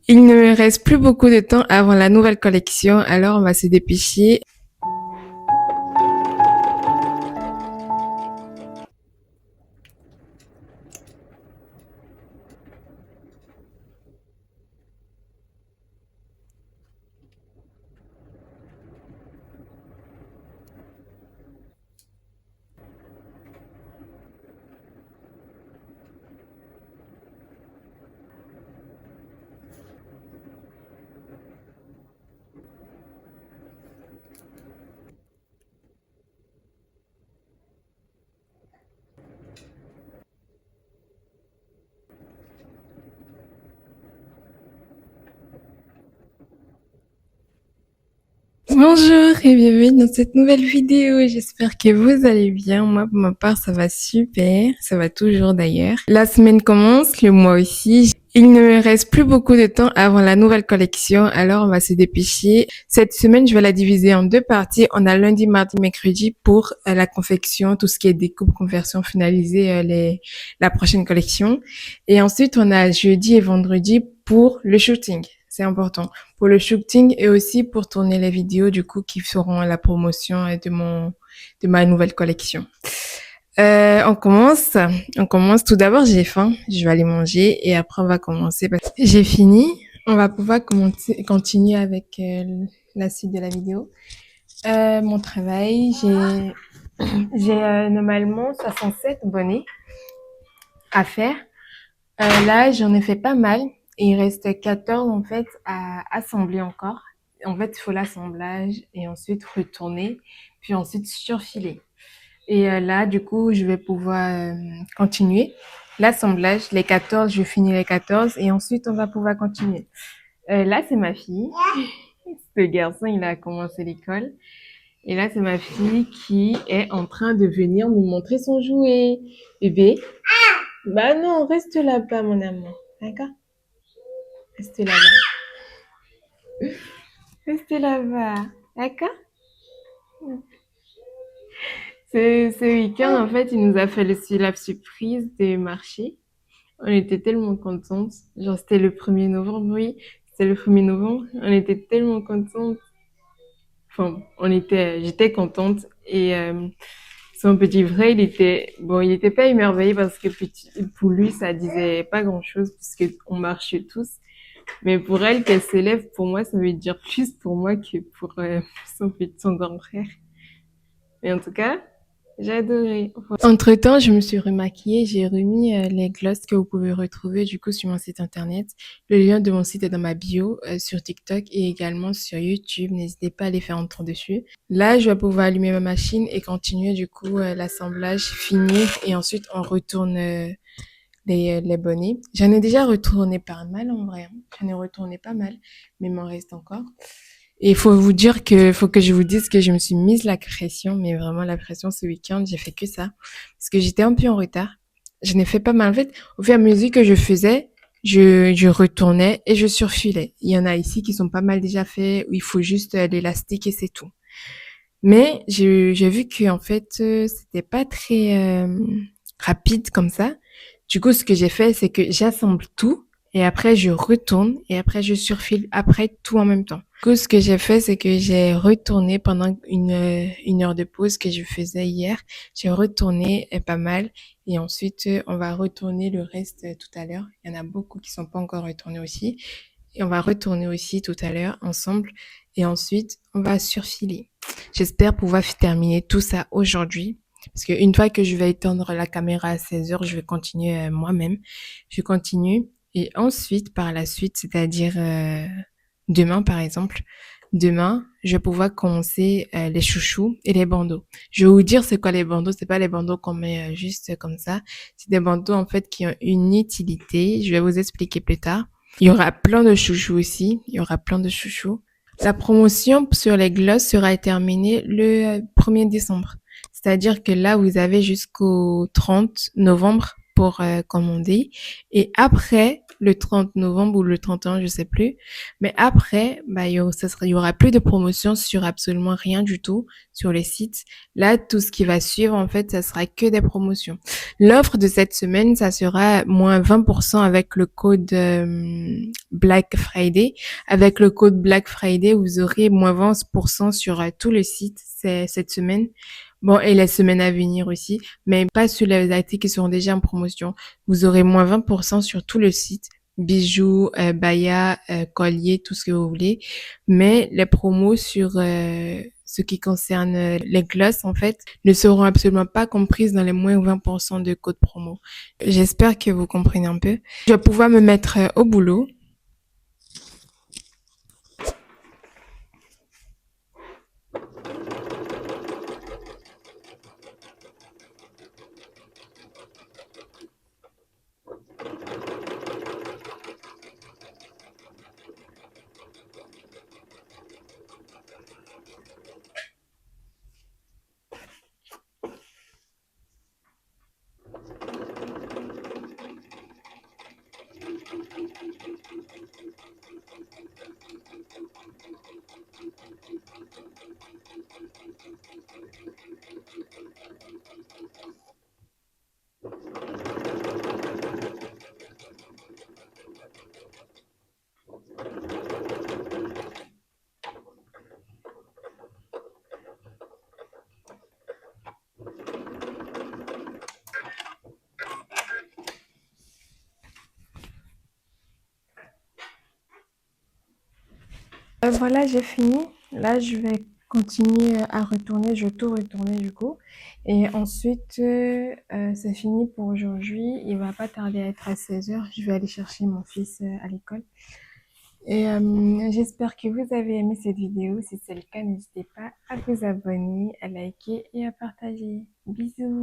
Il ne me reste plus beaucoup de temps avant la nouvelle collection, alors on va se dépêcher. Bonjour et bienvenue dans cette nouvelle vidéo. J'espère que vous allez bien. Moi, pour ma part, ça va super. Ça va toujours d'ailleurs. La semaine commence, le mois aussi. Il ne me reste plus beaucoup de temps avant la nouvelle collection, alors on va se dépêcher. Cette semaine, je vais la diviser en deux parties. On a lundi, mardi, mercredi pour la confection, tout ce qui est découpe, conversion, finaliser la prochaine collection. Et ensuite, on a jeudi et vendredi pour le shooting. C'est important pour le shooting et aussi pour tourner les vidéos du coup qui feront la promotion de ma nouvelle collection. On commence. On commence. Tout d'abord, j'ai faim. Je vais aller manger et après on va commencer. J'ai fini. On va pouvoir continuer avec la suite de la vidéo. Mon travail, j'ai normalement 67 bonnets à faire. Là, j'en ai fait pas mal. Il reste 14 en fait à assembler encore. En fait, il faut l'assemblage et ensuite retourner, puis ensuite surfiler. Et là, du coup, je vais pouvoir continuer l'assemblage. Les 14, je finis les 14 et ensuite on va pouvoir continuer. Là, c'est ma fille. Ce garçon, il a commencé l'école. Et là, c'est ma fille qui est en train de venir nous montrer son jouet. Bébé. Bah non, reste là-bas, mon amour. D'accord? Reste là-bas. Reste là-bas. D'accord? Ce week-end, en fait, il nous a fait la surprise des marchés. On était tellement contentes. Genre, c'était le 1er novembre, oui. C'était le 1er novembre. On était tellement contentes. Enfin, j'étais contente. Et son petit frère, il était pas émerveillé parce que pour lui, ça disait pas grand-chose puisque on marchait tous. Mais pour elle, qu'elle s'élève, pour moi, ça veut dire plus pour moi que pour son grand frère. Mais en tout cas, j'ai adoré. Entre-temps, je me suis remaquillée, j'ai remis les glosses que vous pouvez retrouver du coup sur mon site internet. Le lien de mon site est dans ma bio sur TikTok et également sur YouTube. N'hésitez pas à aller faire un tour dessus. Là, je vais pouvoir allumer ma machine et continuer du coup l'assemblage, finir et ensuite on retourne les bonnets. J'en ai déjà retourné pas mal en vrai. J'en ai retourné pas mal, mais il m'en reste encore. Et il faut que je vous dise que je me suis mise la pression, mais vraiment la pression ce week-end, j'ai fait que ça. Parce que j'étais un peu en retard. Je n'ai fait pas mal. En fait, au fur et à mesure que je faisais, je retournais et je surfilais. Il y en a ici qui sont pas mal déjà faits, où il faut juste l'élastique et c'est tout. Mais j'ai vu que en fait, c'était pas très rapide comme ça. Du coup, ce que j'ai fait, c'est que j'assemble tout et après je retourne et après je surfile après tout en même temps. Du coup, ce que j'ai fait, c'est que j'ai retourné pendant une heure de pause que je faisais hier. J'ai retourné pas mal et ensuite on va retourner le reste tout à l'heure. Il y en a beaucoup qui sont pas encore retournés aussi et on va retourner aussi tout à l'heure ensemble et ensuite on va surfiler. J'espère pouvoir terminer tout ça aujourd'hui. Parce que une fois que je vais éteindre la caméra à 16 heures, je vais continuer moi-même. Je continue. Et ensuite, par la suite, c'est-à-dire demain, par exemple, demain, je vais pouvoir commencer les chouchous et les bandeaux. Je vais vous dire c'est quoi les bandeaux. C'est pas les bandeaux qu'on met juste comme ça. C'est des bandeaux, en fait, qui ont une utilité. Je vais vous expliquer plus tard. Il y aura plein de chouchous aussi. Il y aura plein de chouchous. La promotion sur les glosses sera terminée le 1er décembre. C'est-à-dire que là, vous avez jusqu'au 30 novembre pour commander. Et après, le 30 novembre ou le 31, je sais plus. Mais après, bah, il y aura plus de promotion sur absolument rien du tout sur les sites. Là, tout ce qui va suivre, en fait, ça sera que des promotions. L'offre de cette semaine, ça sera moins 20% avec le code Black Friday. Avec le code Black Friday, vous aurez moins 20% sur tous les sites cette semaine. Bon, et la semaine à venir aussi, mais pas sur les articles qui seront déjà en promotion. Vous aurez moins 20% sur tout le site, bijoux, baya, colliers, tout ce que vous voulez. Mais les promos sur ce qui concerne les glosses, en fait, ne seront absolument pas comprises dans les moins 20% de code promo. J'espère que vous comprenez un peu. Je vais pouvoir me mettre au boulot. Voilà, j'ai fini. Là, je vais continuer à retourner. Je vais tout retourner du coup. Et ensuite, c'est fini pour aujourd'hui. Il va pas tarder à être à 16h. Je vais aller chercher mon fils à l'école. Et j'espère que vous avez aimé cette vidéo. Si c'est le cas, n'hésitez pas à vous abonner, à liker et à partager. Bisous!